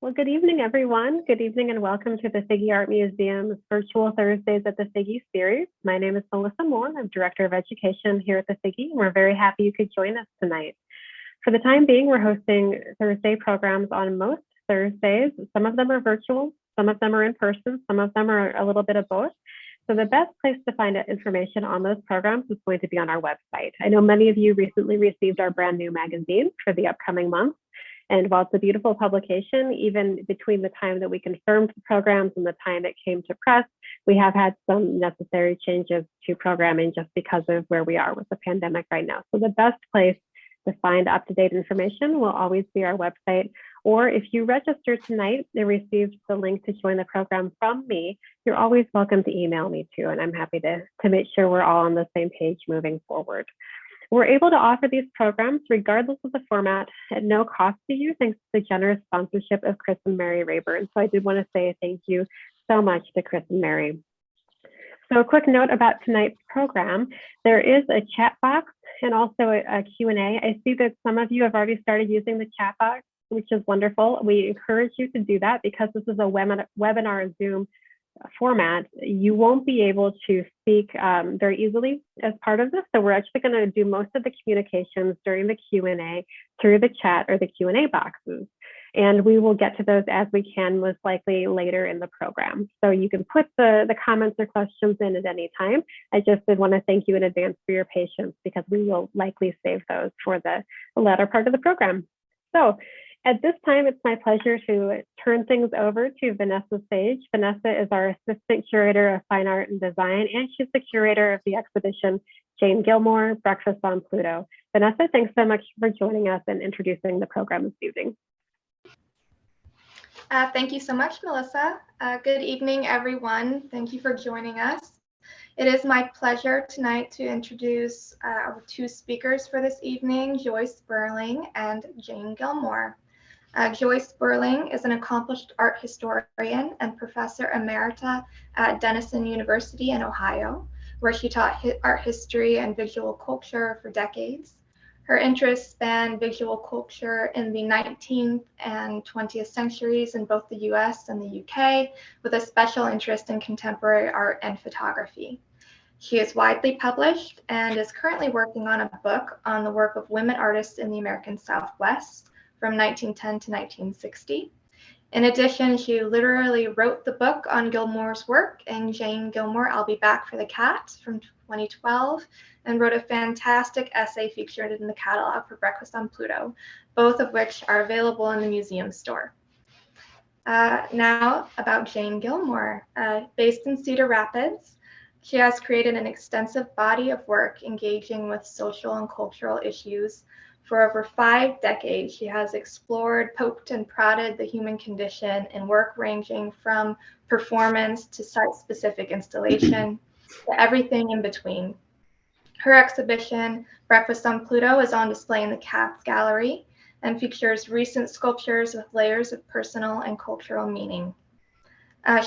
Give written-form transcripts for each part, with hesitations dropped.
Well, good evening, everyone. Good evening and welcome to the Figge Art Museum's Virtual Thursdays at the Figge series. My name is Melissa Moore. I'm Director of Education here at the Figge. We're very happy you could join us tonight. For the time being, we're hosting Thursday programs on most Thursdays. Some of them are virtual, some of them are in person, some of them are a little bit of both. So the best place to find out information on those programs is going to be on our website. I know many of you recently received our brand new magazine for the upcoming month. And while it's a beautiful publication, even between the time that we confirmed the programs and the time it came to press, we have had some necessary changes to programming just because of where we are with the pandemic right now. So the best place to find up-to-date information will always be our website. Or if you register tonight and received the link to join the program from me, you're always welcome to email me too. And I'm happy to make sure we're all on the same page moving forward. We're able to offer these programs regardless of the format at no cost to you, thanks to the generous sponsorship of Chris and Mary Rayburn. So I did want to say thank you so much to Chris and Mary. So a quick note about tonight's program. There is a chat box and also a Q&A. I see that some of you have already started using the chat box, which is wonderful. We encourage you to do that because this is a webinar Zoom format. You won't be able to speak very easily as part of this. So we're actually going to do most of the communications during the Q&A through the chat or the Q&A boxes. And we will get to those as we can, most likely later in the program. So you can put the comments or questions in at any time. I just did want to thank you in advance for your patience because we will likely save those for the latter part of the program. So at this time, it's my pleasure to turn things over to Vanessa Sage. Vanessa is our Assistant Curator of Fine Art and Design, and she's the curator of the exhibition Jane Gilmor, Breakfast on Pluto. Vanessa, thanks so much for joining us and introducing the program this evening. Thank you so much, Melissa. Good evening, everyone. Thank you for joining us. It is my pleasure tonight to introduce our two speakers for this evening, Joy Sperling and Jane Gilmor. Joy Sperling is an accomplished art historian and Professor Emerita at Denison University in Ohio, where she taught art history and visual culture for decades. Her interests span visual culture in the 19th and 20th centuries in both the US and the UK, with a special interest in contemporary art and photography. She is widely published and is currently working on a book on the work of women artists in the American Southwest from 1910 to 1960. In addition, she literally wrote the book on Gilmore's work in Jane Gilmor, I'll Be Back for the Katz from 2012, and wrote a fantastic essay featured in the catalog for Breakfast on Pluto, both of which are available in the museum store. Now about Jane Gilmor. Based in Cedar Rapids, she has created an extensive body of work engaging with social and cultural issues. For over 5 decades, she has explored, poked, and prodded the human condition in work ranging from performance to site-specific installation to everything in between. Her exhibition, Breakfast on Pluto, is on display in the Katz Gallery and features recent sculptures with layers of personal and cultural meaning.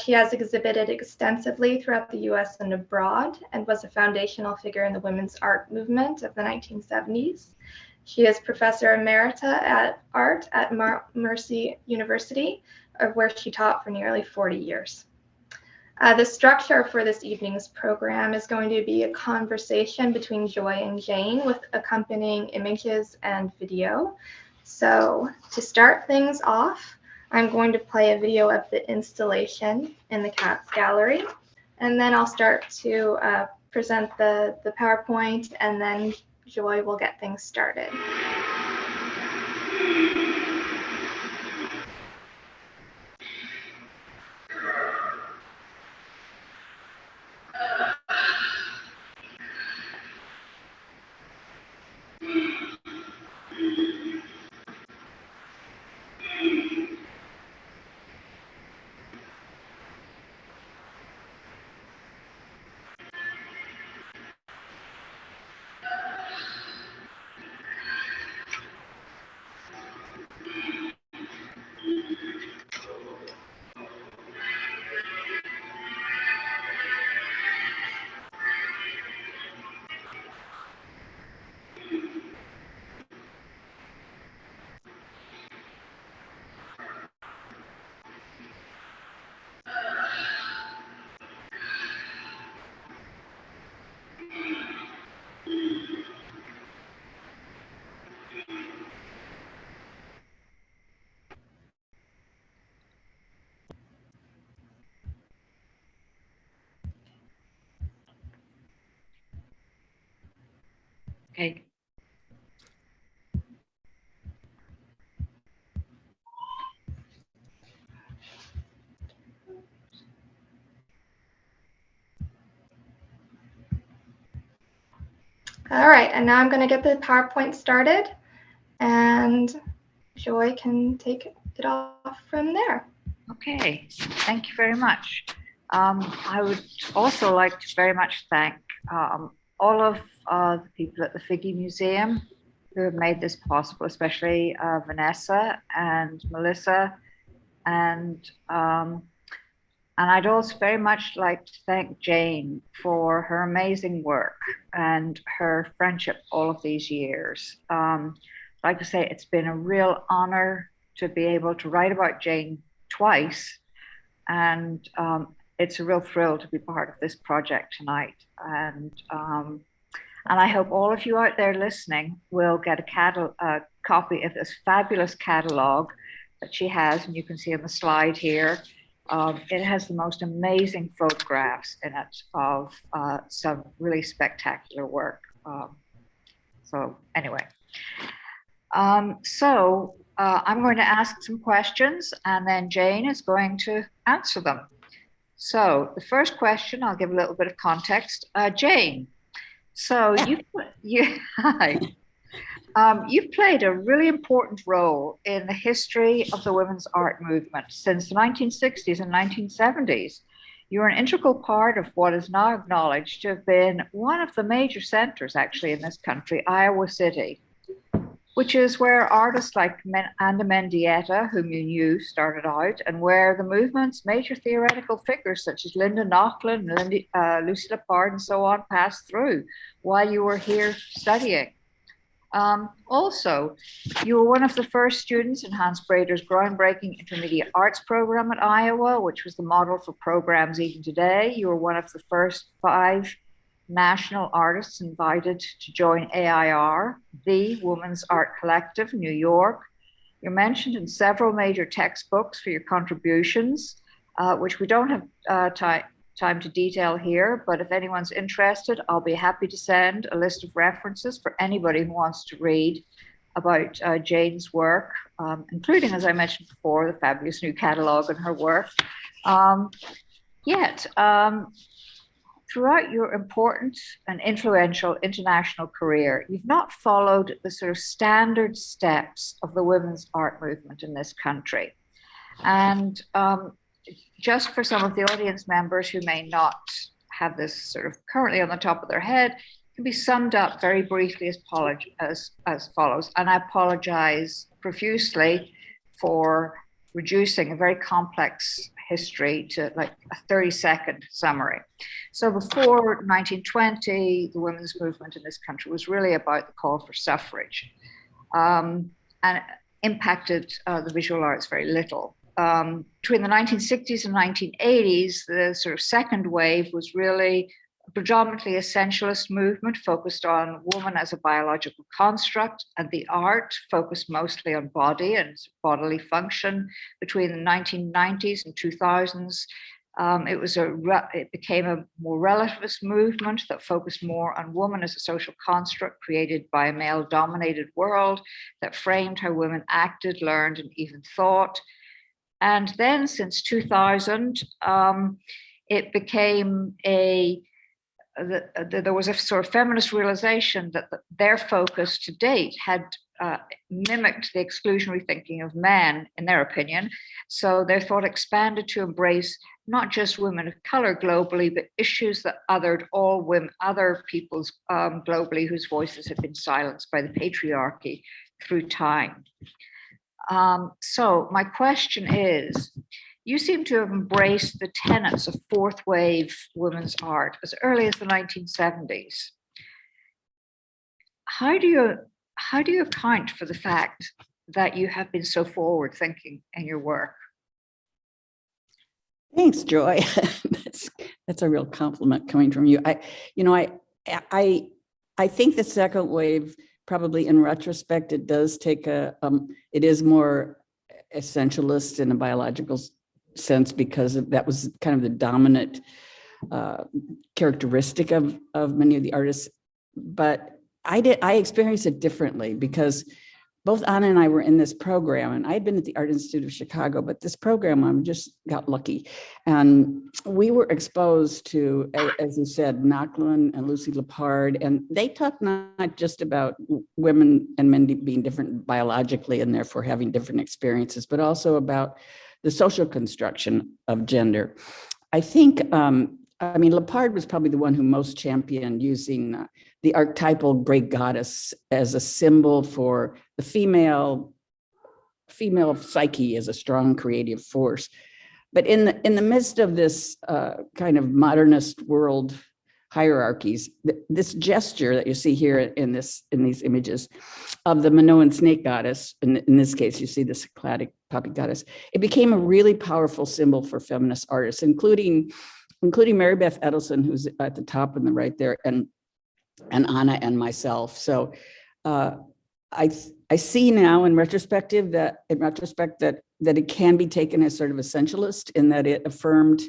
She has exhibited extensively throughout the US and abroad and was a foundational figure in the women's art movement of the 1970s. She is Professor Emerita at Art at Mercy University, where she taught for nearly 40 years. The structure for this evening's program is going to be a conversation between Joy and Jane with accompanying images and video. So to start things off, I'm going to play a video of the installation in the Katz Gallery, and then I'll start to present the PowerPoint, and then Joy will get things started. Okay. All right, and now I'm going to get the PowerPoint started, and Joy can take it off from there. Okay, thank you very much. I would also like to very much thank all of the people at the Figge Museum who have made this possible, especially Vanessa and Melissa, and I'd also very much like to thank Jane for her amazing work and her friendship all of these years. Like I say, it's been a real honor to be able to write about Jane twice, and it's a real thrill to be part of this project tonight. And I hope all of you out there listening will get a copy of this fabulous catalog that she has, and you can see on the slide here. It has the most amazing photographs in it of some really spectacular work. So anyway, I'm going to ask some questions, and then Jane is going to answer them. So the first question, I'll give a little bit of context. Jane, so hi. You've played a really important role in the history of the women's art movement since the 1960s and 1970s. You're an integral part of what is now acknowledged to have been one of the major centers, actually, in this country, Iowa City, which is where artists like Anna Mendieta, whom you knew, started out, and where the movement's major theoretical figures such as Linda Nochlin, Lucy Lepard, and so on passed through while you were here studying. Also, you were one of the first students in Hans Brader's groundbreaking intermediate arts program at Iowa, which was the model for programs even today. You were one of the first 5 national artists invited to join AIR, the Women's Art Collective, New York. You're mentioned in several major textbooks for your contributions, which we don't have time to detail here, but if anyone's interested, I'll be happy to send a list of references for anybody who wants to read about Jane's work, including, as I mentioned before, the fabulous new catalog and her work. Throughout your important and influential international career, you've not followed the sort of standard steps of the women's art movement in this country. And just for some of the audience members who may not have this sort of currently on the top of their head, it can be summed up very briefly as follows. And I apologize profusely for reducing a very complex history to like a 30-second summary. So before 1920, the women's movement in this country was really about the call for suffrage, and it impacted the visual arts very little. Between the 1960s and 1980s, the sort of second wave was really predominantly essentialist movement focused on woman as a biological construct, and the art focused mostly on body and bodily function. Between the 1990s and 2000s, it became a more relativist movement that focused more on woman as a social construct created by a male-dominated world that framed how women acted, learned, and even thought. And then since 2000, it became there was a sort of feminist realization that their focus to date had mimicked the exclusionary thinking of men, in their opinion. So their thought expanded to embrace not just women of color globally, but issues that othered all women, other peoples globally whose voices had been silenced by the patriarchy through time. So my question is, you seem to have embraced the tenets of fourth wave women's art as early as the 1970s. How do you account for the fact that you have been so forward thinking in your work? Thanks, Joy. That's a real compliment coming from you. I think the second wave, probably in retrospect, it does take it is more essentialist in a biological sense, because that was kind of the dominant characteristic of many of the artists. But I experienced it differently because both Anna and I were in this program, and I had been at the Art Institute of Chicago, but this program, I just got lucky. And we were exposed to, as you said, Nochlin and Lucy Lepard, and they talked not just about women and men being different biologically and therefore having different experiences, but also about the social construction of gender. I think, I mean, Lepard was probably the one who most championed using the archetypal great goddess as a symbol for the female psyche as a strong creative force. But in the midst of this kind of modernist world hierarchies, this gesture that you see here in these images of the Minoan snake goddess, in this case, you see the Cycladic poppy goddess, it became a really powerful symbol for feminist artists, including Mary Beth Edelson, who's at the top in the right there, and Anna and myself. So I see now in retrospect that it can be taken as sort of essentialist in that it affirmed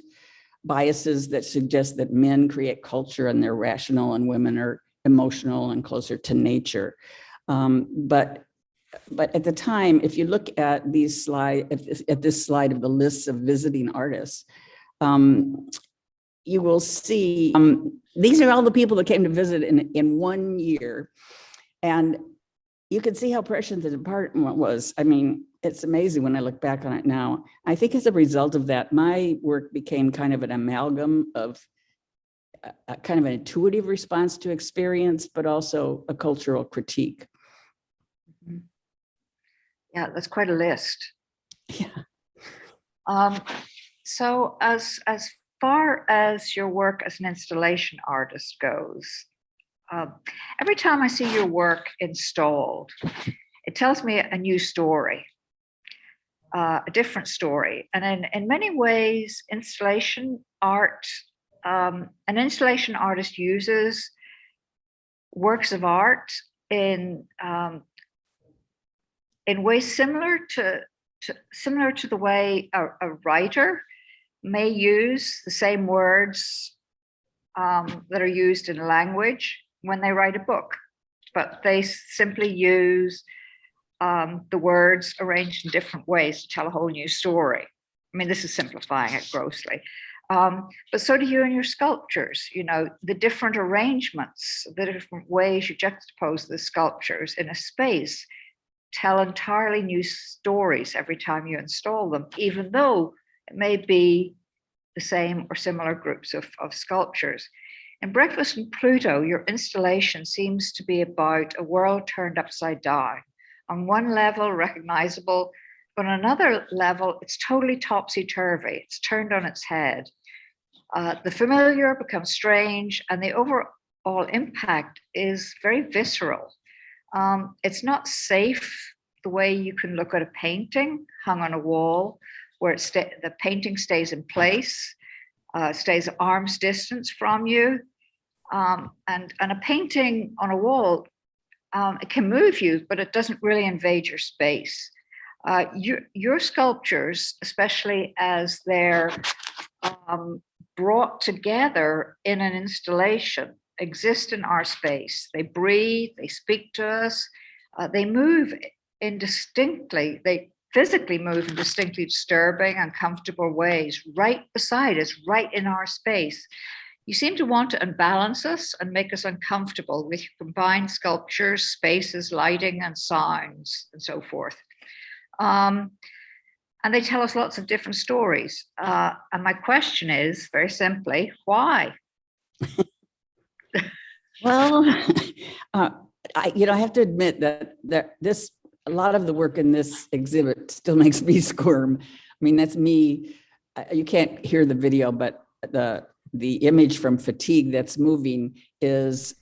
biases that suggest that men create culture and they're rational and women are emotional and closer to nature. But at the time, if you look at these at this slide of the lists of visiting artists, you will see these are all the people that came to visit in 1 year. And you can see how prescient the department was. I mean, it's amazing when I look back on it now. I think as a result of that, my work became kind of an amalgam of a kind of an intuitive response to experience, but also a cultural critique. Yeah, that's quite a list. Yeah. So as far as your work as an installation artist goes, every time I see your work installed, it tells me a new story, a different story. And in many ways, installation art, an installation artist uses works of art in ways similar to the way a writer may use the same words that are used in language when they write a book, but they simply use the words arranged in different ways to tell a whole new story. I mean, this is simplifying it grossly. But so do you in your sculptures, you know, the different arrangements, the different ways you juxtapose the sculptures in a space tell entirely new stories every time you install them, even though it may be the same or similar groups of sculptures. In Breakfast in Pluto, your installation seems to be about a world turned upside down. On one level, recognizable, but on another level, it's totally topsy-turvy. It's turned on its head. The familiar becomes strange, and the overall impact is very visceral. It's not safe the way you can look at a painting hung on a wall where the painting stays in place, stays at arm's distance from you. And a painting on a wall, it can move you, but it doesn't really invade your space. Your sculptures, especially as they're brought together in an installation, exist in our space. They breathe, they speak to us, they move indistinctly, they physically move in distinctly disturbing, uncomfortable ways right beside us, right in our space. You seem to want to unbalance us and make us uncomfortable with your combined sculptures, spaces, lighting, and sounds, and so forth. And they tell us lots of different stories. And my question is, very simply, why? Well, I have to admit that a lot of the work in this exhibit still makes me squirm. I mean, that's me. You can't hear the video, but the image from Fatigue that's moving is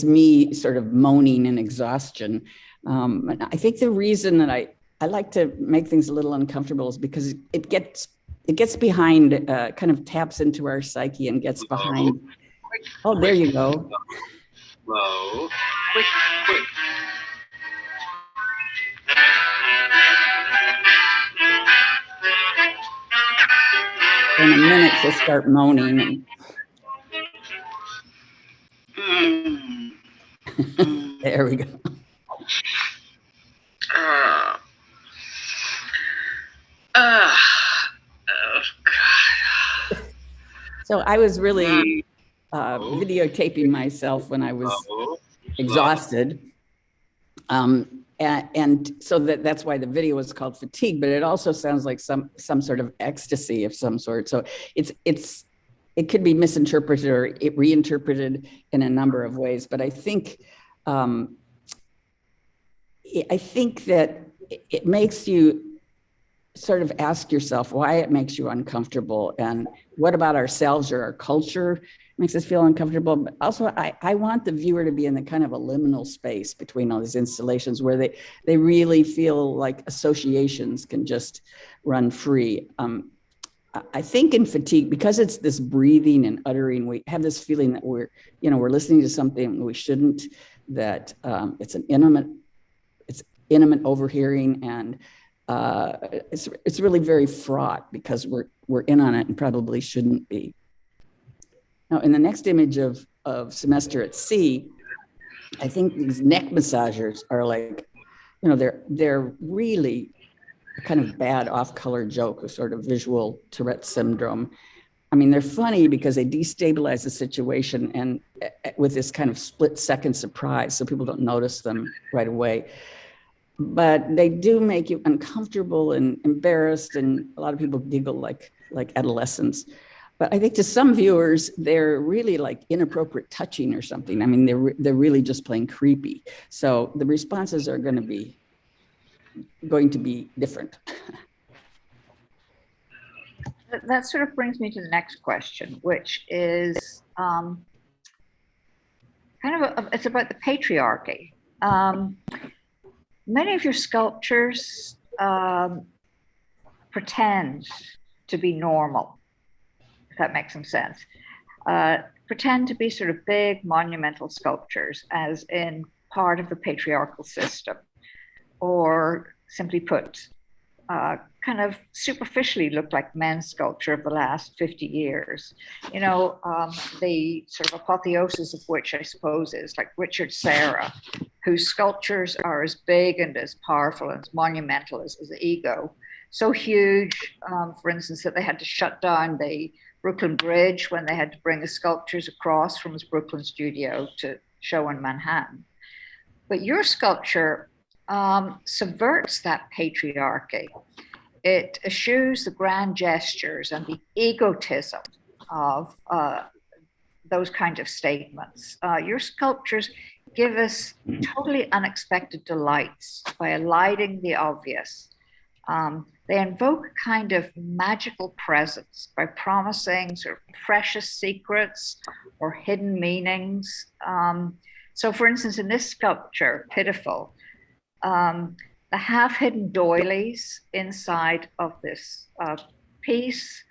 me sort of moaning in exhaustion. And I think the reason that I like to make things a little uncomfortable is because it gets behind, kind of taps into our psyche and gets behind. Oh, there you go. Low. Quick. In a minute, she'll start moaning. There we go. Uh, uh, oh, God. So I was really videotaping myself when I was exhausted. And so that's why the video is called Fatigue, but it also sounds like some sort of ecstasy of some sort. So it could be misinterpreted or reinterpreted in a number of ways. But I think that it makes you sort of ask yourself why it makes you uncomfortable, and what about ourselves or our culture makes us feel uncomfortable. But also, I want the viewer to be in the kind of a liminal space between all these installations where they really feel like associations can just run free. I think in Fatigue, because it's this breathing and uttering, we have this feeling that we're listening to something we shouldn't, that it's intimate overhearing, and it's really very fraught because we're in on it and probably shouldn't be. Now, in the next image of Semester at Sea, I think these neck massagers are like, they're really a kind of bad off-color joke, a sort of visual Tourette syndrome. I mean, they're funny because they destabilize the situation and with this kind of split-second surprise, so people don't notice them right away. But they do make you uncomfortable and embarrassed, and a lot of people giggle like adolescents. But I think to some viewers, they're really like inappropriate touching or something. I mean, they're really just plain creepy. So the responses are going to be different. That sort of brings me to the next question, which is it's about the patriarchy. Many of your sculptures pretend to be normal, if that makes some sense. Pretend to be sort of big monumental sculptures, as in part of the patriarchal system, or simply put, kind of superficially look like men's sculpture of the last 50 years. The sort of apotheosis of which, I suppose, is like Richard Serra, whose sculptures are as big and as powerful and as monumental as his ego. So huge, for instance, that they had to shut down the Brooklyn Bridge when they had to bring the sculptures across from his Brooklyn studio to show in Manhattan. But your sculpture subverts that patriarchy. It eschews the grand gestures and the egotism of those kind of statements. Your sculptures give us totally unexpected delights by eliding the obvious. They invoke a kind of magical presence by promising sort of precious secrets or hidden meanings. So for instance, in this sculpture, Pitiful, the half-hidden doilies inside of this piece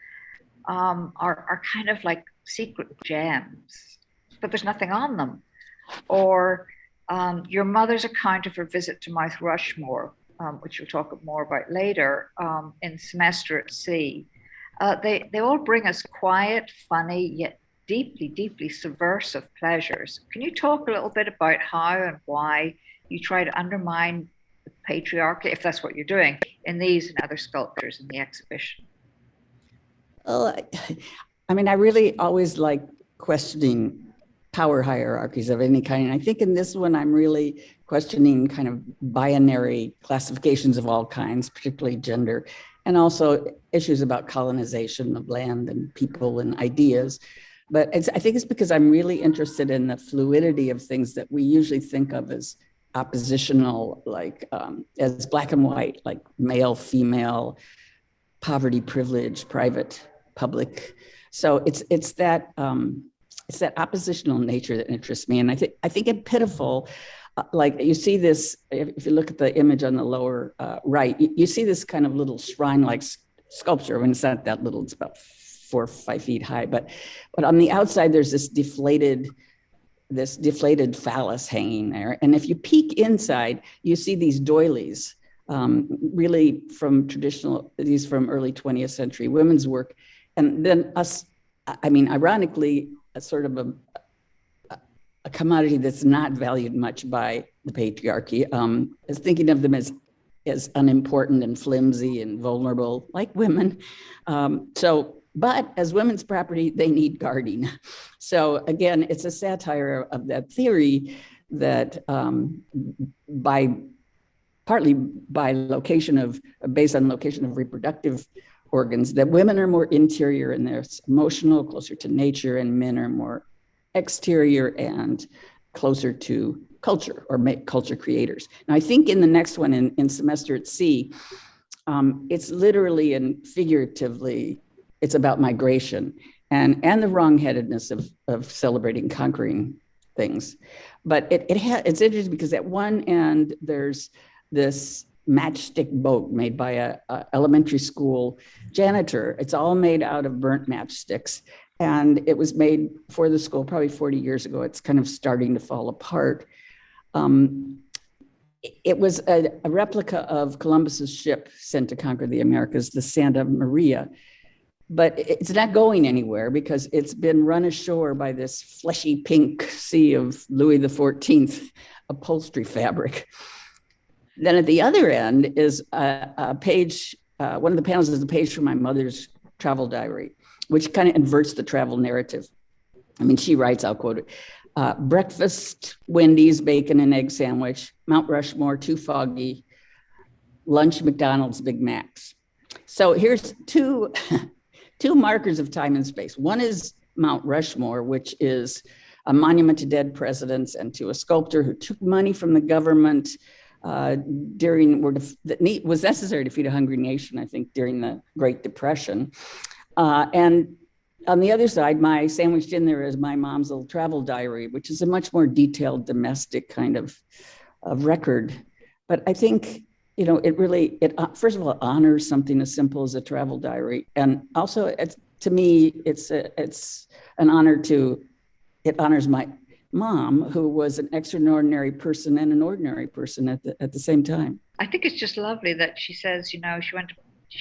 are kind of like secret gems, but there's nothing on them. Or your mother's account of her visit to Mount Rushmore, which we'll talk more about later, in Semester at Sea. They all bring us quiet, funny, yet deeply, deeply subversive pleasures. Can you talk a little bit about how and why you try to undermine the patriarchy, if that's what you're doing, in these and other sculptures in the exhibition? Well, I mean, I really always like questioning power hierarchies of any kind. And I think in this one, I'm really questioning kind of binary classifications of all kinds, particularly gender, and also issues about colonization of land and people and ideas. But I think it's because I'm really interested in the fluidity of things that we usually think of as oppositional, like as black and white, like male, female, poverty, privilege, private, public. So it's that oppositional nature that interests me. And I think in Pitiful, like you see this, if you look at the image on the lower right, you see this kind of little shrine-like sculpture. I mean, it's not that little, it's about 4 or 5 feet high, but on the outside, there's this deflated phallus hanging there. And if you peek inside, you see these doilies, really from these from early 20th century women's work. And then ironically, a sort of a commodity that's not valued much by the patriarchy, as thinking of them as unimportant and flimsy and vulnerable, like women. But as women's property, they need guarding. So again, it's a satire of that theory that partly based on location of reproductive organs, that women are more interior and they're emotional, closer to nature, and men are more exterior and closer to culture or culture creators. Now, I think in the next one, in Semester at Sea, it's literally and figuratively, it's about migration and the wrongheadedness of celebrating conquering things. But it's interesting because at one end, there's this matchstick boat made by a elementary school janitor. It's all made out of burnt matchsticks. And it was made for the school probably 40 years ago. It's kind of starting to fall apart. It was a replica of Columbus's ship sent to conquer the Americas, the Santa Maria. But it's not going anywhere because it's been run ashore by this fleshy pink sea of Louis XIV upholstery fabric. Then at the other end is a page, one of the panels is a page from my mother's travel diary, which kind of inverts the travel narrative. I mean, she writes, I'll quote it, breakfast, Wendy's, bacon and egg sandwich, Mount Rushmore, too foggy, lunch, McDonald's, Big Macs. So here's two markers of time and space. One is Mount Rushmore, which is a monument to dead presidents and to a sculptor who took money from the government that was necessary to feed a hungry nation, I think, during the Great Depression. And on the other side, sandwiched in there is my mom's little travel diary, which is a much more detailed domestic kind of record. But I think, it first of all honors something as simple as a travel diary, and also to me, it's an honor it honors my mom, who was an extraordinary person and an ordinary person at the same time. I think it's just lovely that she says, she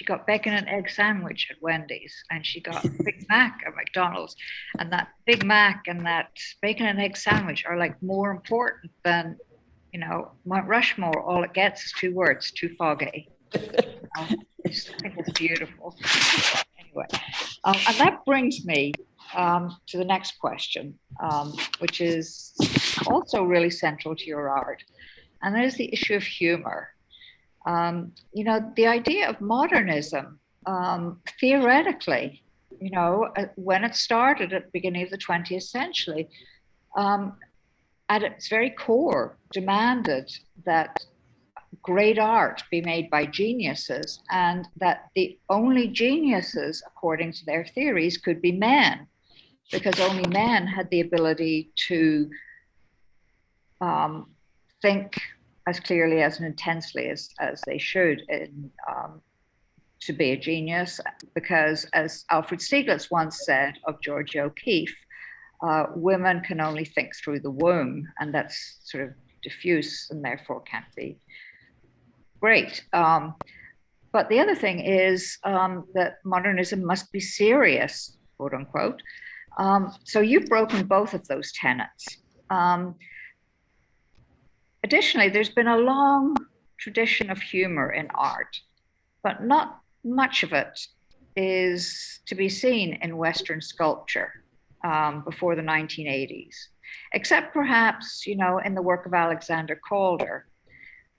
got bacon and egg sandwich at Wendy's, and she got Big Mac at McDonald's, and that Big Mac and that bacon and egg sandwich are like more important than, Mount Rushmore. All it gets is 2 words: too foggy. I think it's beautiful. Anyway, and that brings me to the next question, which is also really central to your art, and that is the issue of humor. The idea of modernism, theoretically, when it started at the beginning of the 20th century, at its very core, demanded that great art be made by geniuses, and that the only geniuses, according to their theories, could be men, because only men had the ability to think as clearly as and intensely as they should to be a genius. Because as Alfred Stieglitz once said of Georgia O'Keeffe, women can only think through the womb, and that's sort of diffuse and therefore can't be great. But the other thing is that modernism must be serious, quote unquote. So you've broken both of those tenets. Additionally, there's been a long tradition of humor in art, but not much of it is to be seen in Western sculpture before the 1980s, except perhaps, in the work of Alexander Calder.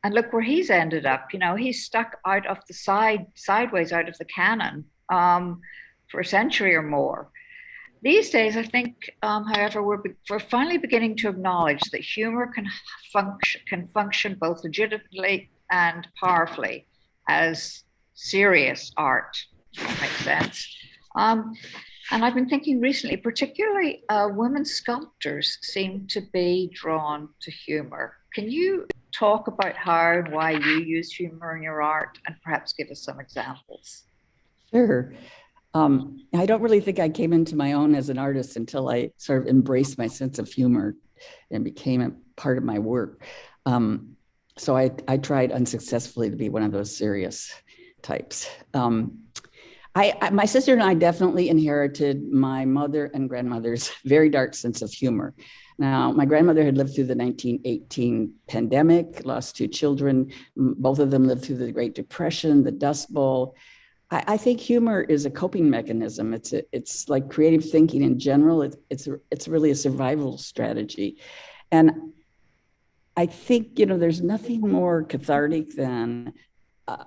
And look where he's ended up. He's stuck out of the sideways out of the canon for a century or more. These days, I think, however, we're finally beginning to acknowledge that humor can function both legitimately and powerfully as serious art, if that makes sense. And I've been thinking recently, particularly women sculptors seem to be drawn to humor. Can you talk about how and why you use humor in your art, and perhaps give us some examples? Sure. I don't really think I came into my own as an artist until I sort of embraced my sense of humor and became a part of my work. So I tried unsuccessfully to be one of those serious types. My sister and I definitely inherited my mother and grandmother's very dark sense of humor. Now, my grandmother had lived through the 1918 pandemic, lost two children. Both of them lived through the Great Depression, the Dust Bowl. I think humor is a coping mechanism. It's like creative thinking in general. It's really a survival strategy. And I think, there's nothing more cathartic than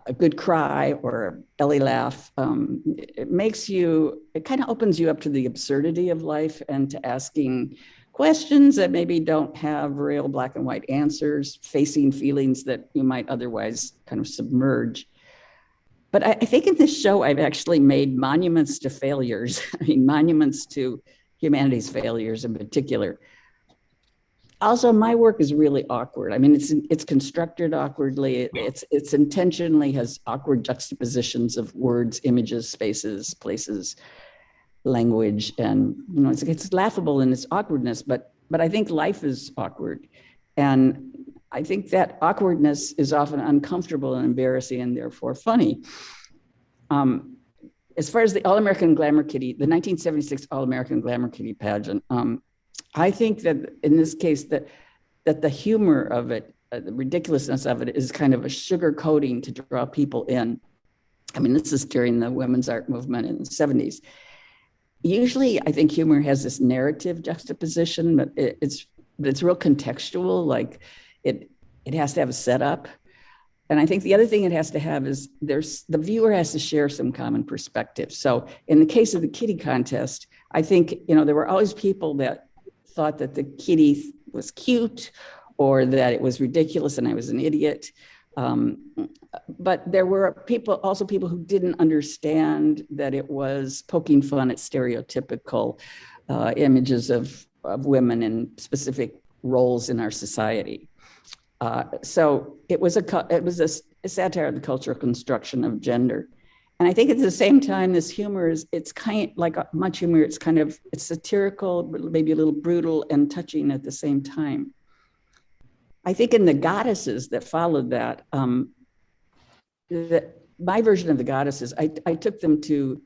a good cry or a belly laugh. It kind of opens you up to the absurdity of life and to asking questions that maybe don't have real black and white answers, facing feelings that you might otherwise kind of submerge. But I think in this show, I've actually made monuments to failures. I mean, monuments to humanity's failures in particular. Also, my work is really awkward. I mean, it's constructed awkwardly. It's intentionally has awkward juxtapositions of words, images, spaces, places, language, and it's laughable in its awkwardness. But I think life is awkward, and I think that awkwardness is often uncomfortable and embarrassing, and therefore funny. As far as the All-American Glamour Kitty, the 1976 All-American Glamour Kitty pageant. I think that in this case that the humor of it, the ridiculousness of it is kind of a sugar coating to draw people in. I mean, this is during the women's art movement in the 70s. Usually I think humor has this narrative juxtaposition, but it's real contextual. Like it has to have a setup. And I think the other thing it has to have is the viewer has to share some common perspective. So in the case of the kitty contest, I think, there were always people that thought that the kitty was cute or that it was ridiculous and I was an idiot. But there were people who didn't understand that it was poking fun at stereotypical images of women in specific roles in our society. So it was a satire of the cultural construction of gender. And I think at the same time, this humor it's kind of like much humor. It's satirical, maybe a little brutal and touching at the same time. I think in the goddesses that followed that, my version of the goddesses, I took them to,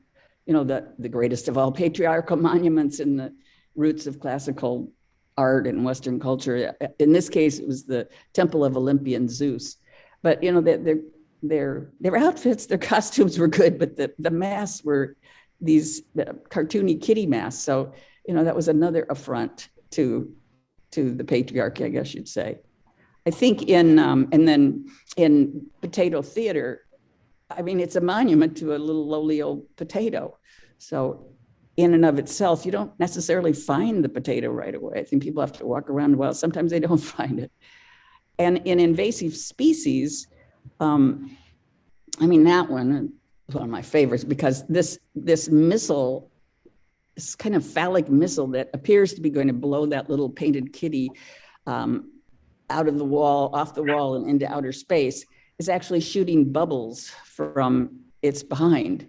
the greatest of all patriarchal monuments in the roots of classical art and Western culture. In this case, it was the Temple of Olympian Zeus. But, their outfits, their costumes were good, but the masks were these cartoony kitty masks. So, that was another affront to the patriarchy, I guess you'd say. I think and then in potato theater, I mean, it's a monument to a little lowly old potato. So in and of itself, you don't necessarily find the potato right away. I think people have to walk around a while. Sometimes they don't find it. And in invasive species, I mean, that one is one of my favorites because this missile, this kind of phallic missile that appears to be going to blow that little painted kitty out of the wall, off the wall and into outer space, is actually shooting bubbles from its behind.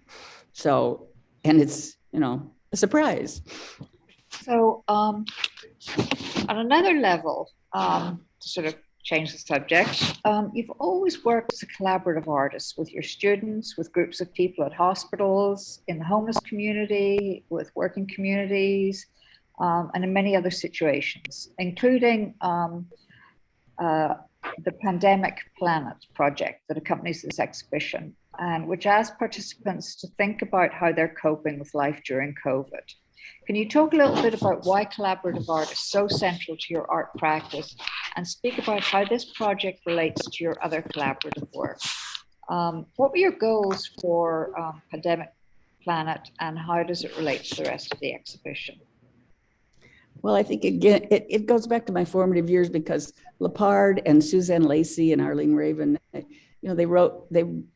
So, and it's, a surprise. So on another level, to sort of change the subject, you've always worked as a collaborative artist with your students, with groups of people at hospitals, in the homeless community, with working communities, and in many other situations, including the Pandemic Planet project that accompanies this exhibition, and which asks participants to think about how they're coping with life during COVID. Can you talk a little bit about why collaborative art is so central to your art practice and speak about how this project relates to your other collaborative work? What were your goals for Pandemic Planet and how does it relate to the rest of the exhibition? Well, I think again, it goes back to my formative years because Lepard and Suzanne Lacey and Arlene Raven, they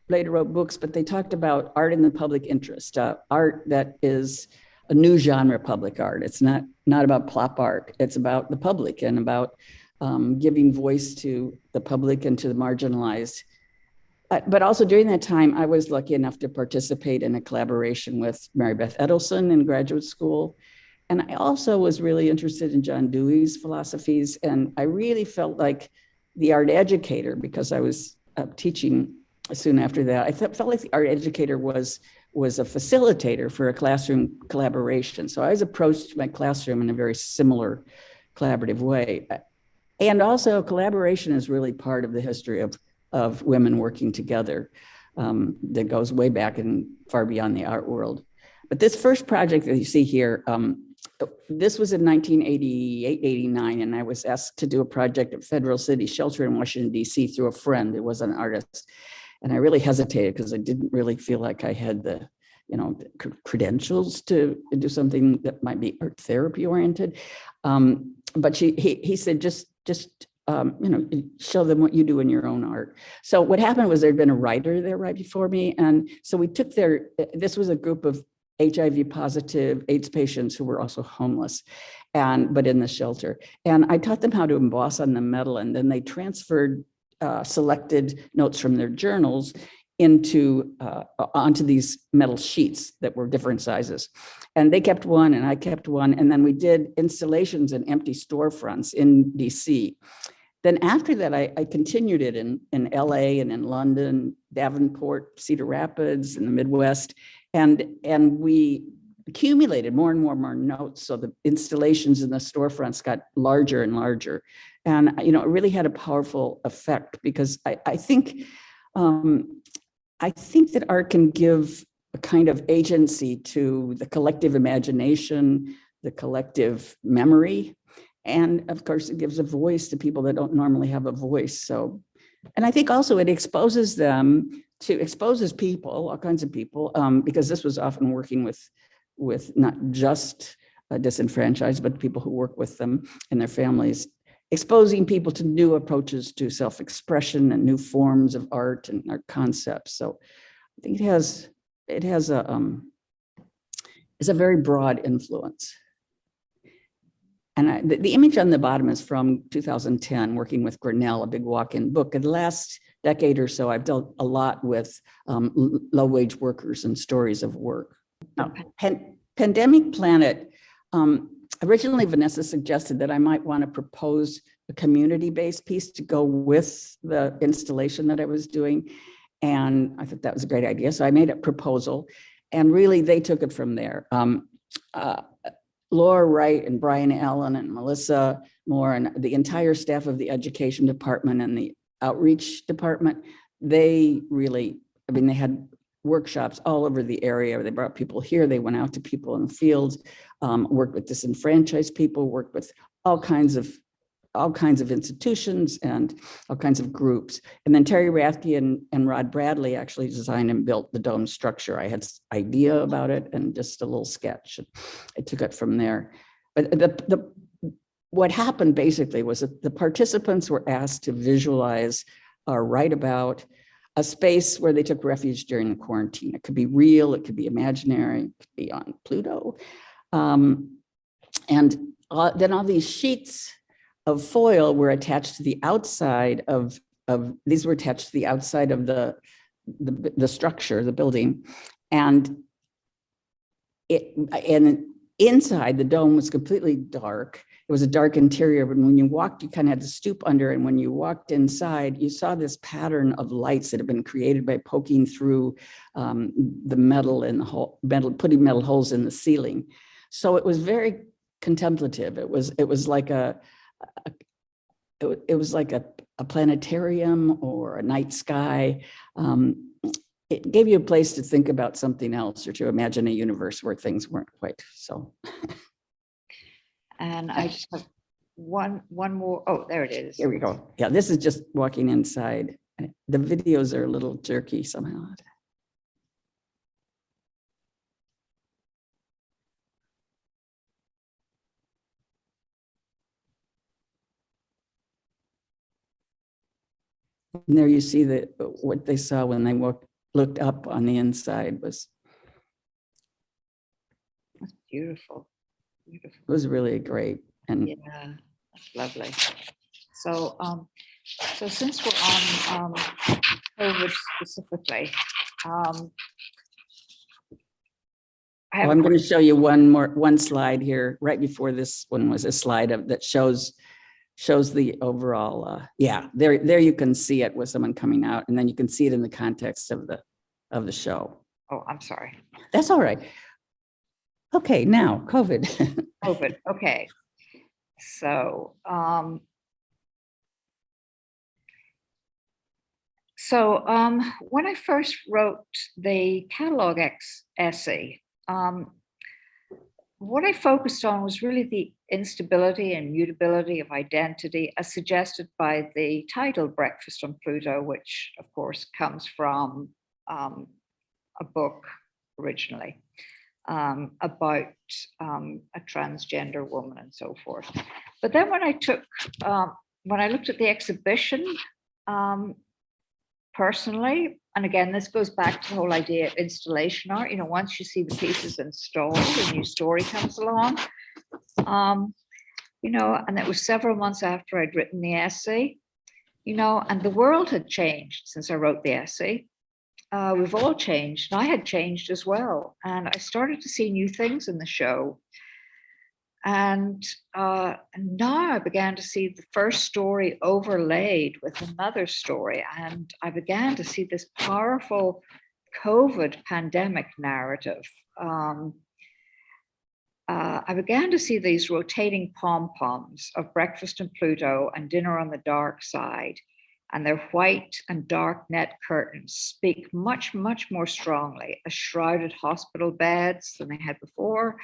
later wrote books, but they talked about art in the public interest, art that is a new genre, public art. It's not about plop art. It's about the public and about giving voice to the public and to the marginalized. But also during that time, I was lucky enough to participate in a collaboration with Mary Beth Edelson in graduate school. And I also was really interested in John Dewey's philosophies. And I really felt like the art educator, because I was teaching soon after that, I felt like the art educator was was a facilitator for a classroom collaboration. So I was approached my classroom in a very similar collaborative way. And also collaboration is really part of the history of women working together that goes way back and far beyond the art world. But this first project that you see here, this was in 1988, 89, and I was asked to do a project at Federal City Shelter in Washington, D.C. through a friend who was an artist. And I really hesitated because I didn't really feel like I had the, credentials to do something that might be art therapy oriented. But he said, just show them what you do in your own art. So what happened was there'd been a writer there right before me. And so we took this was a group of HIV positive AIDS patients who were also homeless, but in the shelter. And I taught them how to emboss on the metal, and then they transferred selected notes from their journals onto these metal sheets that were different sizes. And they kept one and I kept one. And then we did installations in empty storefronts in DC. Then after that, I continued it in LA and in London, Davenport, Cedar Rapids, in the Midwest. And we accumulated more and more notes. So the installations in the storefronts got larger and larger. And, it really had a powerful effect because I think that art can give a kind of agency to the collective imagination, the collective memory. And of course, it gives a voice to people that don't normally have a voice. So, and I think also it exposes people, all kinds of people, because this was often working with not just disenfranchised, but people who work with them and their families, exposing people to new approaches to self-expression and new forms of art and art concepts. So I think it's a very broad influence. And the image on the bottom is from 2010, working with Grinnell, a big walk-in book. In the last decade or so, I've dealt a lot with low-wage workers and stories of work. Pandemic Planet, originally Vanessa suggested that I might want to propose a community-based piece to go with the installation that I was doing. And I thought that was a great idea. So I made a proposal and really they took it from there. Laura Wright and Brian Allen and Melissa Moore and the entire staff of the education department and the outreach department, they had workshops all over the area. They brought people here, they went out to people in the fields, worked with disenfranchised people, worked with all kinds of institutions and all kinds of groups. And then Terry Rathke and Rod Bradley actually designed and built the dome structure. I had an idea about it and just a little sketch. I took it from there. But what happened basically was that the participants were asked to visualize or write about a space where they took refuge during the quarantine. It could be real, it could be imaginary, it could be on Pluto. Then all these sheets of foil were attached to the outside of these were attached to the outside of the structure, the building, and inside the dome was completely dark. It was a dark interior, but when you walked, you kind of had to stoop under, and when you walked inside, you saw this pattern of lights that had been created by poking through the metal in the hole, putting metal holes in the ceiling. So it was very contemplative. It was like a planetarium or a night sky. It gave you a place to think about something else or to imagine a universe where things weren't quite so. And I just have one more. Oh, there it is. Here we go. Yeah, this is just walking inside. The videos are a little jerky somehow. And there you see what they saw when they looked up on the inside was. That's beautiful. Beautiful. It was really great. And yeah, that's lovely. So, so since we're on COVID specifically, I'm going to show you one slide here. Right before this one was a slide that shows the overall. Yeah, there you can see it with someone coming out, and then you can see it in the context of the show. Oh, I'm sorry. That's all right. Okay, now COVID. COVID. Okay. So, when I first wrote the catalog essay, what I focused on was really the instability and mutability of identity as suggested by the title Breakfast on Pluto, which of course comes from a book originally about a transgender woman and so forth. But then when I looked at the exhibition, personally, and again, this goes back to the whole idea of installation art. You know, once you see the pieces installed, a new story comes along. You know, and it was several months after I'd written the essay, you know, and the world had changed since I wrote the essay. We've all changed, and I had changed as well. And I started to see new things in the show. And now I began to see the first story overlaid with another story. And I began to see this powerful COVID pandemic narrative. I began to see these rotating pom-poms of Breakfast in Pluto and Dinner on the Dark Side, and their white and dark net curtains speak much, much more strongly as shrouded hospital beds than they had before.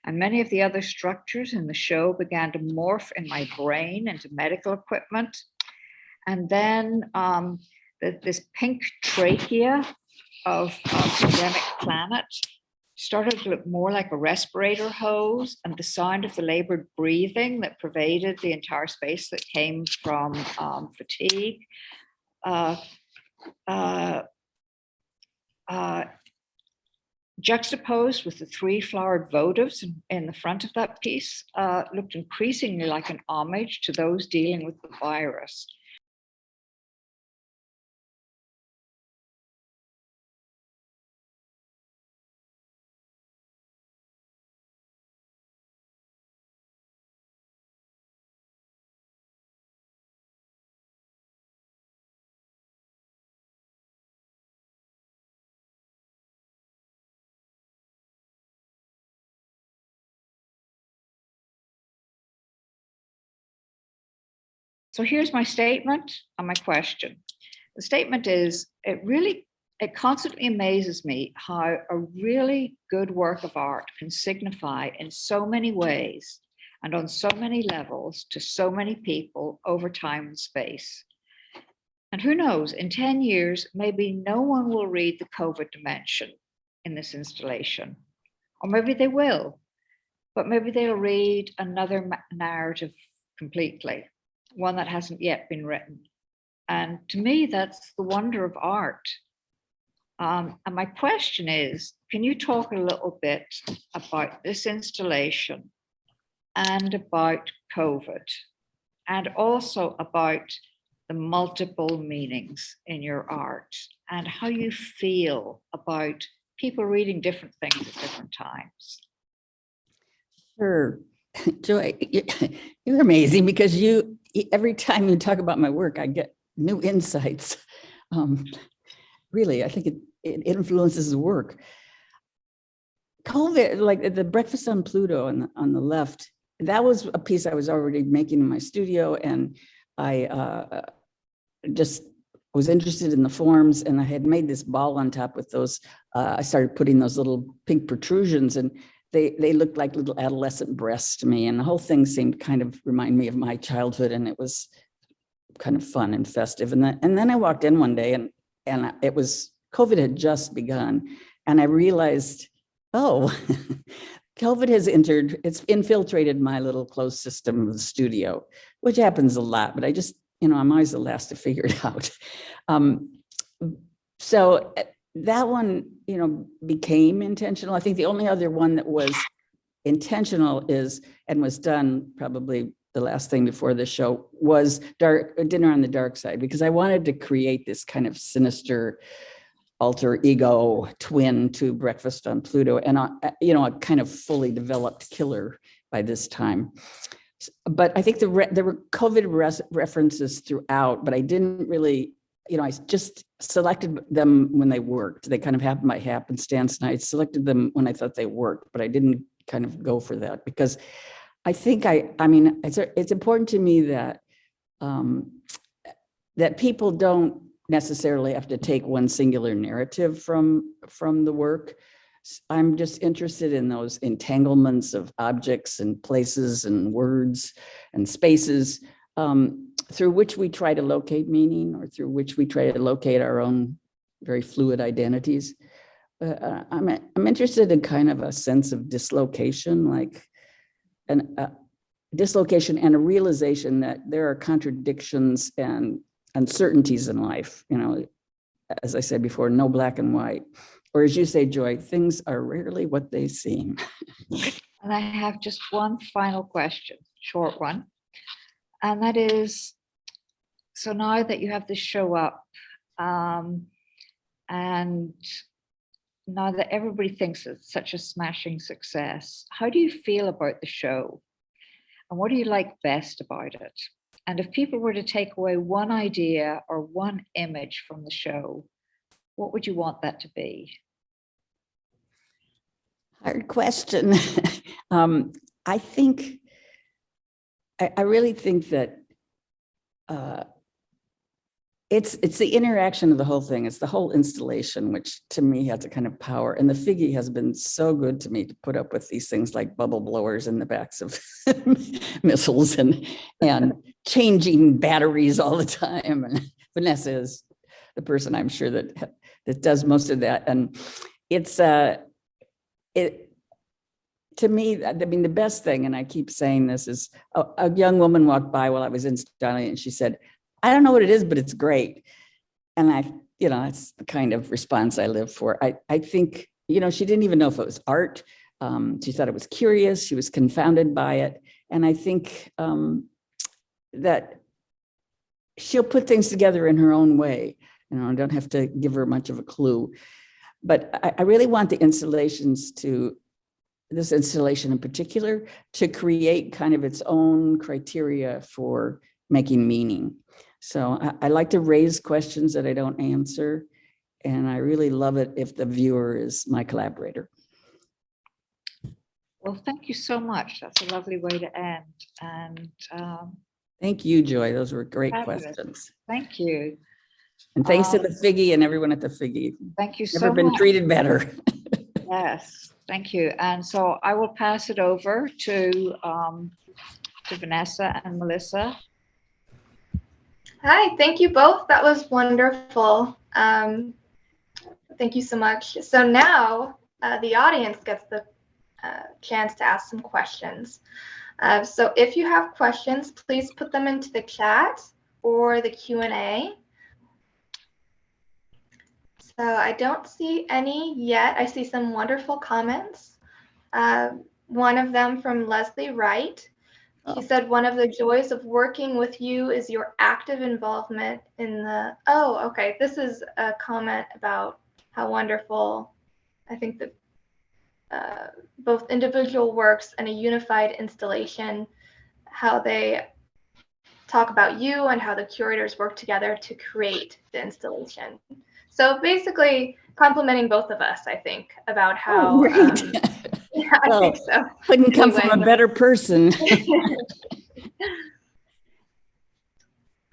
And many of the other structures in the show began to morph in my brain into medical equipment. And then this pink trachea of pandemic planet started to look more like a respirator hose, and the sound of the labored breathing that pervaded the entire space that came from fatigue. Juxtaposed with the 3 flowered votives in the front of that piece, looked increasingly like an homage to those dealing with the virus. So here's my statement and my question. The statement is, it constantly amazes me how a really good work of art can signify in so many ways and on so many levels to so many people over time and space. And who knows, in 10 years, maybe no one will read the COVID dimension in this installation, or maybe they will, but maybe they'll read another narrative completely, one that hasn't yet been written. And to me, that's the wonder of art. And my question is, can you talk a little bit about this installation and about COVID, and also about the multiple meanings in your art and how you feel about people reading different things at different times? Sure. Joy, you're amazing, because every time you talk about my work, I get new insights. Really, I think it influences the work. COVID, like the Breakfast on Pluto on the left, that was a piece I was already making in my studio, and I just was interested in the forms, and I had made this ball on top with those. I started putting those little pink protrusions, and they looked like little adolescent breasts to me, and the whole thing seemed kind of remind me of my childhood, and it was kind of fun and festive. And then I walked in one day, and it was COVID had just begun, and I realized, oh, COVID has entered, it's infiltrated my little closed system of the studio, which happens a lot, but I just, I'm always the last to figure it out. So that one, became intentional. I think the only other one that was intentional and was done probably the last thing before the show was Dinner on the Dark Side, because I wanted to create this kind of sinister alter ego twin to Breakfast on Pluto, and a kind of fully developed killer by this time. But I think there were COVID references throughout, but I didn't really I just selected them when they worked. They kind of happened by happenstance, and I selected them when I thought they worked, but I didn't kind of go for that because I think it's important to me that that people don't necessarily have to take one singular narrative from the work. I'm just interested in those entanglements of objects and places and words and spaces through which we try to locate meaning, or through which we try to locate our own very fluid identities. I'm interested in kind of a sense of dislocation, like a dislocation and a realization that there are contradictions and uncertainties in life. As I said before, no black and white. Or as you say, Joy, things are rarely what they seem. And I have just one final question, short one. And that is, so now that you have this show up, and now that everybody thinks it's such a smashing success, how do you feel about the show? And what do you like best about it? And if people were to take away one idea or one image from the show, what would you want that to be? Hard question. I really think that it's the interaction of the whole thing. It's the whole installation, which to me has a kind of power. And the Figge has been so good to me to put up with these things like bubble blowers in the backs of missiles and changing batteries all the time. And Vanessa is the person I'm sure that does most of that. And it's to me, I mean, the best thing, and I keep saying this, is a young woman walked by while I was installing, and she said, "I don't know what it is, but it's great." And that's the kind of response I live for. I think, she didn't even know if it was art. She thought it was curious. She was confounded by it. And I think that she'll put things together in her own way. I don't have to give her much of a clue. But I really want this installation in particular, to create kind of its own criteria for making meaning. So I like to raise questions that I don't answer. And I really love it if the viewer is my collaborator. Well, thank you so much. That's a lovely way to end. And thank you, Joy. Those were great fabulous. Questions. Thank you. And thanks to the Figge and everyone at the Figge. Thank you so much. Never been treated better. Yes, thank you. And so I will pass it over to Vanessa and Melissa. Hi, thank you both. That was wonderful. Thank you so much. So now the audience gets the chance to ask some questions. So if you have questions, please put them into the chat or the Q&A. So I don't see any yet. I see some wonderful comments. One of them from Leslie Wright. She said, one of the joys of working with you is your active involvement in the, okay. This is a comment about how wonderful, I think that both individual works and a unified installation, how they talk about you and how the curators work together to create the installation. So basically complimenting both of us, I think, about how, yeah, I think so. Couldn't come from a better person.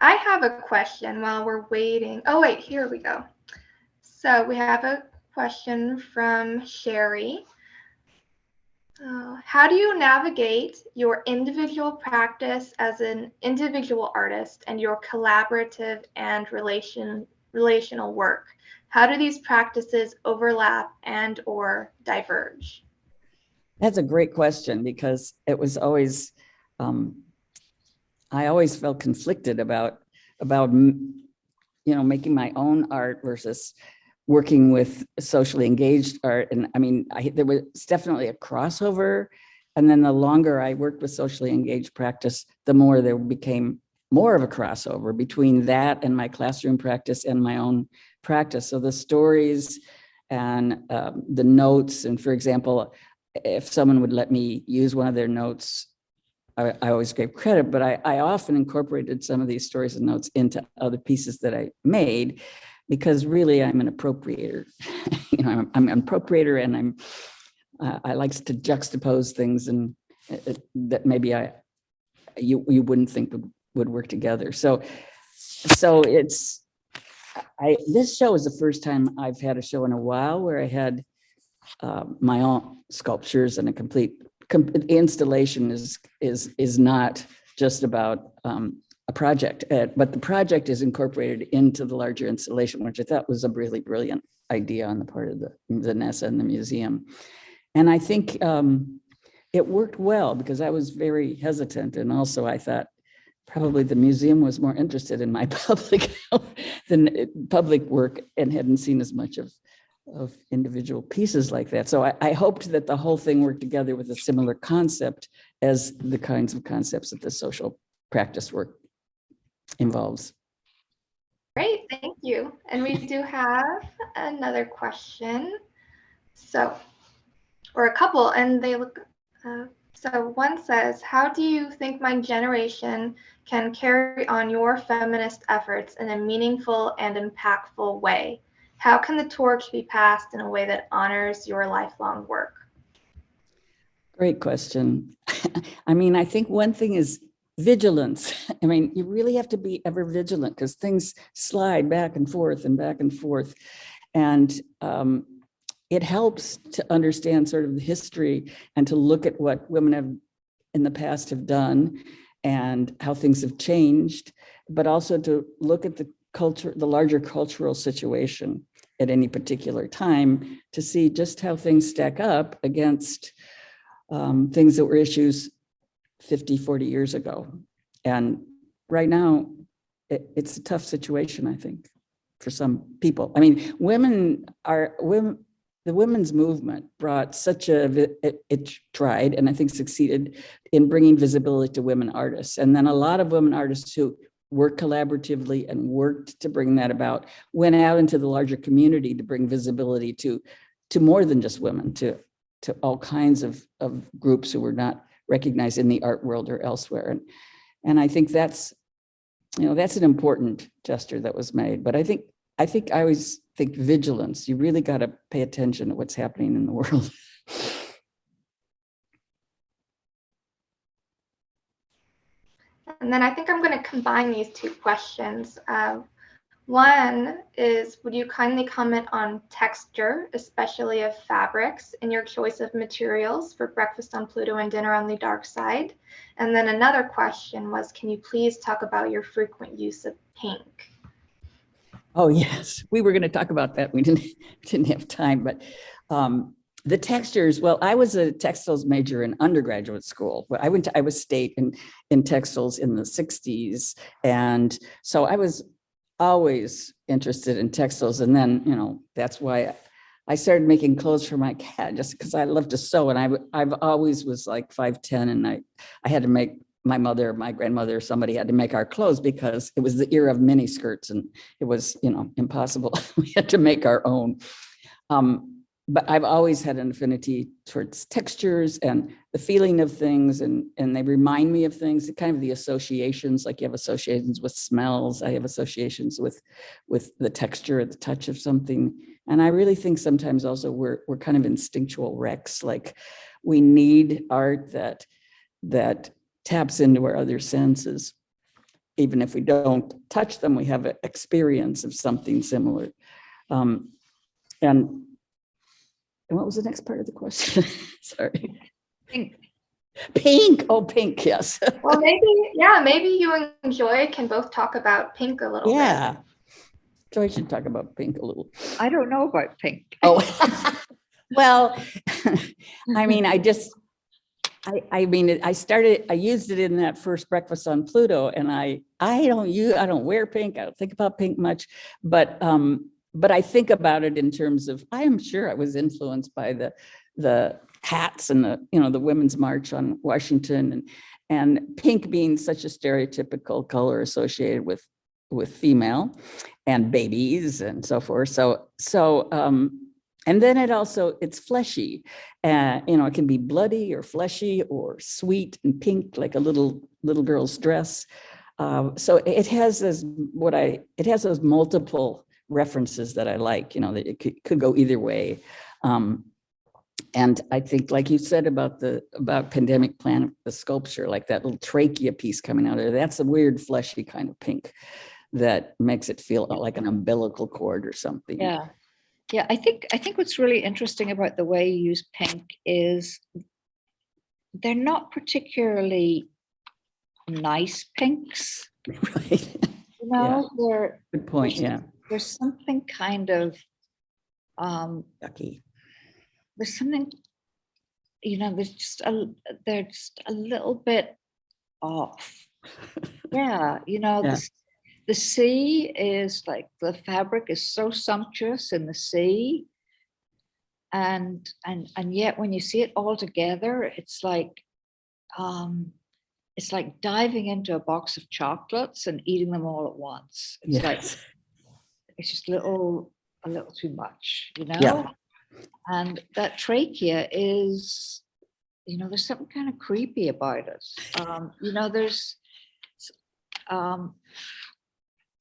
I have a question while we're waiting. Oh, wait, here we go. So we have a question from Sherry. How do you navigate your individual practice as an individual artist and your collaborative and relational work? How do these practices overlap and or diverge? That's a great question, because it was always, I always felt conflicted about making my own art versus working with socially engaged art. And I mean, there was definitely a crossover. And then the longer I worked with socially engaged practice, the more there became more of a crossover between that and my classroom practice and my own practice. So the stories and the notes, and for example, if someone would let me use one of their notes I always gave credit, but I often incorporated some of these stories and notes into other pieces that I made, because really I'm an appropriator. I'm an appropriator, and I like to juxtapose things and that maybe you wouldn't think would work together. So this show is the first time I've had a show in a while where I had my own sculptures, and a complete installation is not just about a project, but the project is incorporated into the larger installation, which I thought was a really brilliant idea on the part of the Vanessa and the museum. And I think it worked well, because I was very hesitant, and also I thought probably the museum was more interested in my public work and hadn't seen as much of individual pieces like that. So I hoped that the whole thing worked together with a similar concept as the kinds of concepts that the social practice work involves. Great, thank you. And we do have another question. Or a couple, and they look, so one says, how do you think my generation can carry on your feminist efforts in a meaningful and impactful way? How can the torch be passed in a way that honors your lifelong work? Great question. I mean, I think one thing is vigilance. I mean, you really have to be ever vigilant, because things slide back and forth and back and forth. And it helps to understand sort of the history and to look at what women have in the past have done and how things have changed, but also to look at the culture, the larger cultural situation at any particular time, to see just how things stack up against things that were issues 50, 40 years ago. And right now, it's a tough situation, I think, for some people. I mean, the women's movement brought it tried, and I think succeeded in bringing visibility to women artists. And then a lot of women artists who worked collaboratively and worked to bring that about went out into the larger community to bring visibility to more than just women, to all kinds of groups who were not recognized in the art world or elsewhere. And I think that's an important gesture that was made. But I think I always think vigilance. You really got to pay attention to what's happening in the world. And then I think I'm going to combine these two questions. One is, would you kindly comment on texture, especially of fabrics, in your choice of materials for Breakfast on Pluto and Dinner on the Dark Side? And then another question was, can you please talk about your frequent use of pink? Oh, yes, we were going to talk about that. We didn't have time, but the textures, well, I was a textiles major in undergraduate school. I went to Iowa State in textiles in the 60s. And so I was always interested in textiles. And then, that's why I started making clothes for my cat, just because I love to sew. And I've always was like 5'10", and I had to make my mother, my grandmother, somebody had to make our clothes, because it was the era of mini skirts and it was, impossible. We had to make our own. But I've always had an affinity towards textures and the feeling of things, and they remind me of things, kind of the associations, like you have associations with smells. I have associations with the texture, the touch of something. And I really think sometimes also we're kind of instinctual wrecks. Like we need art that taps into our other senses. Even if we don't touch them, we have an experience of something similar. And what was the next part of the question? Sorry. Pink. Oh, pink. Yes. Well, maybe you and Joy can both talk about pink a little bit. Yeah. Joy should talk about pink a little. I don't know about pink. Oh, well, I mean, I used it in that first Breakfast on Pluto, and I don't wear pink. I don't think about pink much, but I think about it in terms of, I am sure I was influenced by the hats and the Women's March on Washington, and pink being such a stereotypical color associated with female and babies and so forth. So And then it's fleshy. It can be bloody or fleshy or sweet and pink, like a little girl's dress. So it has those multiple references that I like, that it could go either way. And I think, like you said about Pandemic Planet, the sculpture, like that little trachea piece coming out of there, that's a weird fleshy kind of pink that makes it feel like an umbilical cord or something. Yeah. Yeah, I think what's really interesting about the way you use pink is they're not particularly nice pinks. Right. Good point. There's something kind of yucky. There's something, they're just a little bit off. Yeah, the sea is like, the fabric is so sumptuous in the sea, and yet when you see it all together, it's like diving into a box of chocolates and eating them all at once. It's like, it's just a little too much, Yeah. And that trachea is, there's something kind of creepy about it. There's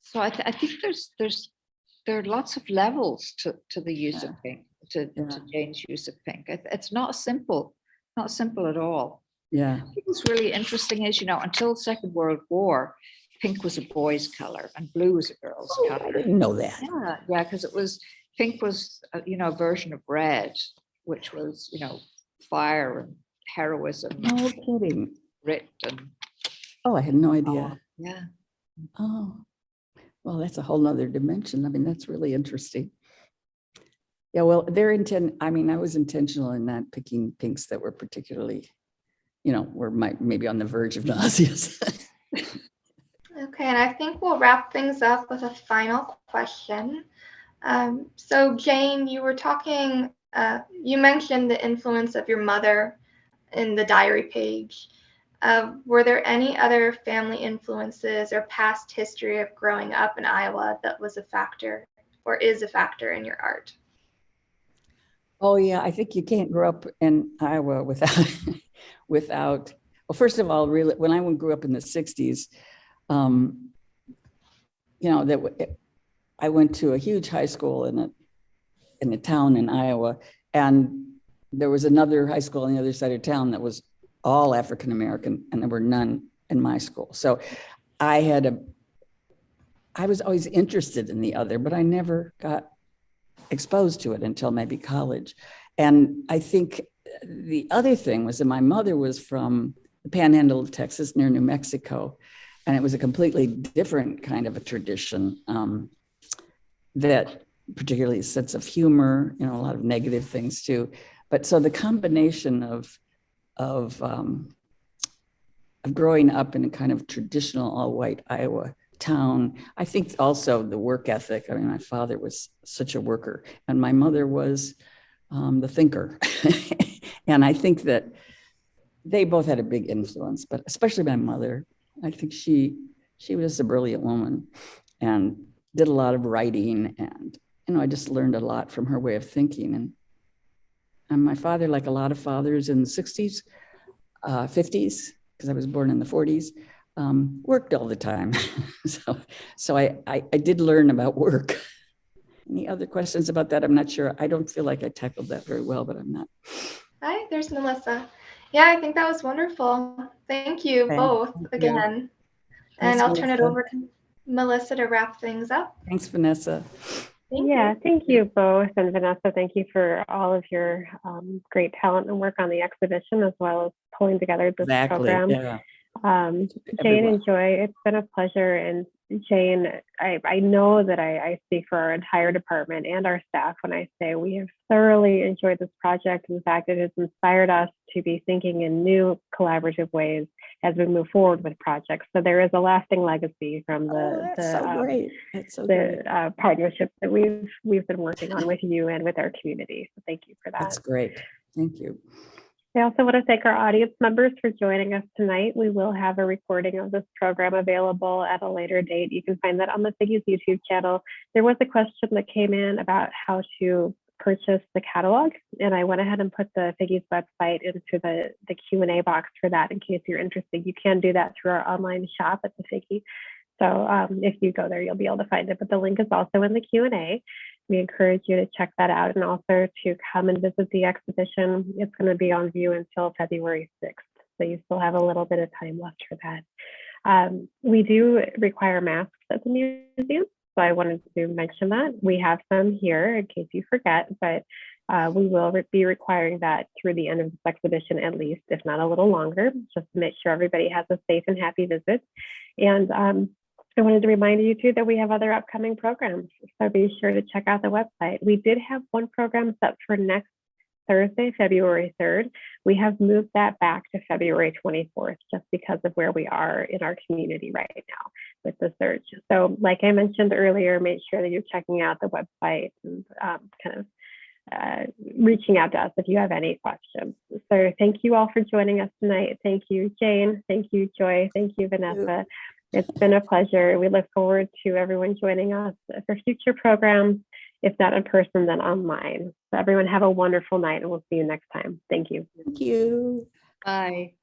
so I think there are lots of levels to the use of pink, to Jane's use of pink. It's not simple at all. Yeah. What's really interesting is, until the Second World War, pink was a boy's color and blue was a girl's color. I didn't know that. Yeah, because pink was a version of red, which was fire and heroism. No kidding. Grit and. Oh, I had no idea. Yeah. Oh, well, that's a whole nother dimension. I mean, that's really interesting. Yeah, well, I was intentional in not picking pinks that were particularly, were maybe on the verge of nauseous. Okay, and I think we'll wrap things up with a final question. So Jane, you were talking, you mentioned the influence of your mother in the diary page. Were there any other family influences or past history of growing up in Iowa that was a factor or is a factor in your art? Oh yeah, I think you can't grow up in Iowa without, well, first of all, really, when I grew up in the 60s, I went to a huge high school in a town in Iowa, and there was another high school on the other side of town that was all African American, and there were none in my school. So I was always interested in the other, but I never got exposed to it until maybe college. And I think the other thing was that my mother was from the panhandle of Texas near New Mexico, and it was a completely different kind of a tradition, that particularly a sense of humor, a lot of negative things too. But so the combination of growing up in a kind of traditional all-white Iowa town, I think also the work ethic. I mean, my father was such a worker, and my mother was the thinker. And I think that they both had a big influence, but especially my mother. I think she was a brilliant woman and did a lot of writing, and I just learned a lot from her way of thinking. And my father, like a lot of fathers in the 60s, 50s, because I was born in the 40s, worked all the time. so I did learn about work. Any other questions about that? I'm not sure. I don't feel like I tackled that very well, but I'm not. Hi, there's Melissa. Yeah, I think that was wonderful. Thank you both again. And I'll turn it over to Melissa to wrap things up. Thanks, Vanessa. Thank you both. And Vanessa, thank you for all of your great talent and work on the exhibition, as well as pulling together this program. Yeah. Jane and Joy, it's been a pleasure. And Jane, I know that I speak for our entire department and our staff when I say we have thoroughly enjoyed this project. In fact, it has inspired us to be thinking in new collaborative ways as we move forward with projects. So there is a lasting legacy from the partnership that we've been working on with you and with our community. So thank you for that. That's great. Thank you. I also want to thank our audience members for joining us tonight. We will have a recording of this program available at a later date. You can find that on the Figge's YouTube channel. There was a question that came in about how to purchase the catalog, and I went ahead and put the Figge's website into the Q&A box for that in case you're interested. You can do that through our online shop at the Figge. So if you go there, you'll be able to find it, but the link is also in the Q&A. We encourage you to check that out and also to come and visit the exhibition. It's going to be on view until February 6th, so you still have a little bit of time left for that. We do require masks at the museum, so I wanted to mention that. We have some here in case you forget, but we will be requiring that through the end of this exhibition at least, if not a little longer, just to make sure everybody has a safe and happy visit. And I wanted to remind you too that we have other upcoming programs, so be sure to check out the website. We did have one program set for next Thursday, February 3rd. We have moved that back to February 24th just because of where we are in our community right now with the surge. So like I mentioned earlier, make sure that you're checking out the website and reaching out to us if you have any questions. So thank you all for joining us tonight. Thank you, Jane. Thank you, Joy. Thank you, Vanessa. It's been a pleasure. We look forward to everyone joining us for future programs, if not in person, then online. So everyone have a wonderful night, and we'll see you next time. Thank you. Thank you. Bye.